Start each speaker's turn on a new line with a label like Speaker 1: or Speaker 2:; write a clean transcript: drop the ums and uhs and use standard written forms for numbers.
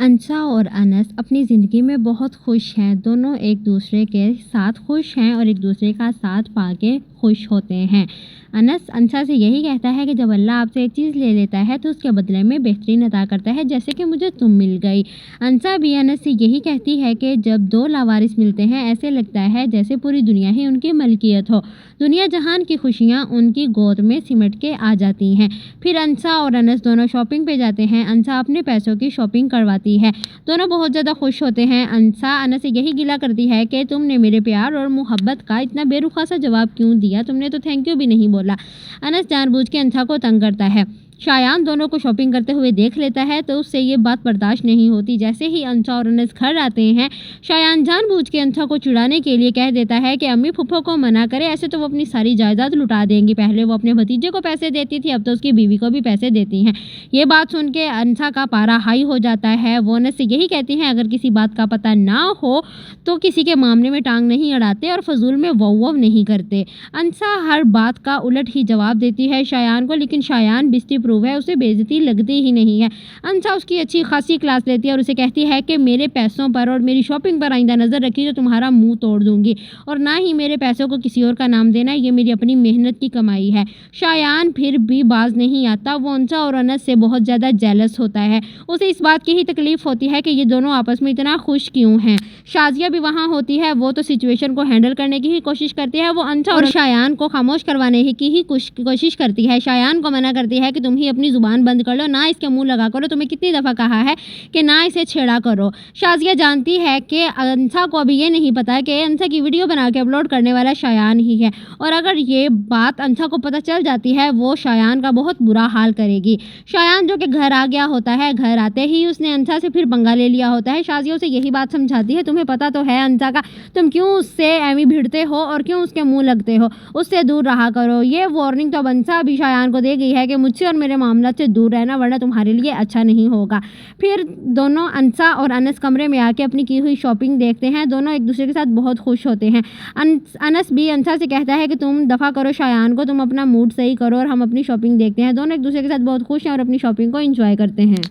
Speaker 1: انسا اور انس اپنی زندگی میں بہت خوش ہیں۔ دونوں ایک دوسرے کے ساتھ خوش ہیں اور ایک دوسرے کا ساتھ پا کے خوش ہوتے ہیں۔ انس انسا سے یہی کہتا ہے کہ جب اللہ آپ سے ایک چیز لے لیتا ہے تو اس کے بدلے میں بہترین عطا کرتا ہے، جیسے کہ مجھے تم مل گئی۔ انسا بھی انس سے یہی کہتی ہے کہ جب دو لاوارث ملتے ہیں ایسے لگتا ہے جیسے پوری دنیا ہی ان کی ملکیت ہو، دنیا جہان کی خوشیاں ان کی گود میں سمٹ کے آ جاتی ہیں۔ پھر انسا اور انس دونوں شاپنگ پہ جاتے ہیں۔ انسا اپنے پیسوں کی شاپنگ کرواتی ہے، دونوں بہت زیادہ خوش ہوتے ہیں۔ انسا انس سے یہی گلہ کرتی ہے کہ تم نے میرے پیار اور محبت کا اتنا بے رخا سا جواب کیوں دیا، تم نے تو تھینک یو بھی نہیں بولا۔ انس جان بوجھ کے انسا کو تنگ کرتا ہے۔ شایان دونوں کو شاپنگ کرتے ہوئے دیکھ لیتا ہے تو اس سے یہ بات برداشت نہیں ہوتی۔ جیسے ہی انسا اور انس گھر آتے ہیں، شایان جان بوجھ کے انسا کو چڑانے کے لیے کہہ دیتا ہے کہ امی پھپھو کو منع کرے، ایسے تو وہ اپنی ساری جائیداد لٹا دیں گی، پہلے وہ اپنے بھتیجے کو پیسے دیتی تھی، اب تو اس کی بیوی کو بھی پیسے دیتی ہیں۔ یہ بات سن کے انسا کا پارا ہائی ہو جاتا ہے۔ وہ انس سے یہی کہتی ہیں اگر کسی بات کا پتہ نہ ہو تو کسی کے معاملے میں ٹانگ نہیں اڑاتے اور فضول میں وو وو نہیں کرتے۔ انسا ہر بات کا الٹ ہی جواب دیتی ہے شایان کو، لیکن شایان بیستی پروف ہے، اسے بے عزتی لگتی ہی نہیں ہے۔ انسا اس کی اچھی خاصی کلاس لیتی ہے اور اسے کہتی ہے کہ میرے پیسوں پر اور میری شاپنگ پر آئندہ نظر رکھی تو تمہارا منہ توڑ دوں گی، اور نہ ہی میرے پیسوں کو کسی اور کا نام دینا، یہ میری اپنی محنت کی کمائی ہے۔ شایان پھر بھی باز نہیں آتا، وہ انسا اور انس سے بہت زیادہ جیلس ہوتا ہے۔ اسے اس بات کی ہی تکلیف ہوتی ہے کہ یہ دونوں آپس میں اتنا خوش کیوں ہیں۔ شازیہ بھی وہاں ہوتی ہے، وہ تو سچویشن کو ہینڈل کرنے کی ہی کوشش کرتی ہے، وہ انسا اور شایان کو خاموش کروانے کی ہی کوشش کرتی ہے۔ شایان کو منع کرتی ہے کہ تم ہی اپنی زبان بند کر لو، نہ اس کے منہ لگا کرو، تمہیں کتنی دفعہ کہا ہے کہ نہ اسے چھیڑا کرو۔ شازیہ جانتی ہے کہ انسا کو ابھی یہ نہیں پتا کہ انسا کی ویڈیو بنا کے اپلوڈ کرنے والا شایان ہی ہے، اور اگر یہ بات انسا کو پتہ چل جاتی ہے وہ شایان کا بہت برا حال کرے گی۔ شایان جو کہ گھر آ گیا ہوتا ہے، گھر آتے ہی اس نے انسا سے پھر پنگا لے لیا ہوتا ہے۔ شازیہ اسے یہی بات سمجھاتی ہے تمہیں پتا تو ہے انسا کا، تم کیوں اس سے ایویں بھیڑتے ہو اور کیوں اس کے منہ لگتے ہو، اس سے دور رہا کرو۔ یہ وارننگ تو انسا بھی شایان کو دے گئی ہے کہ مجھ سے اور میرے معاملات سے دور رہنا، ورنہ تمہارے لیے اچھا نہیں ہوگا۔ پھر دونوں انسا اور انس کمرے میں آ کے اپنی کی ہوئی شاپنگ دیکھتے ہیں، دونوں ایک دوسرے کے ساتھ بہت خوش ہوتے ہیں۔ انس بھی انسا سے کہتا ہے کہ تم دفع کرو شایان کو، تم اپنا موڈ صحیح کرو اور ہم اپنی شاپنگ دیکھتے ہیں۔ دونوں ایک دوسرے کے ساتھ بہت خوش ہیں اور اپنی شاپنگ کو انجوائے کرتے ہیں۔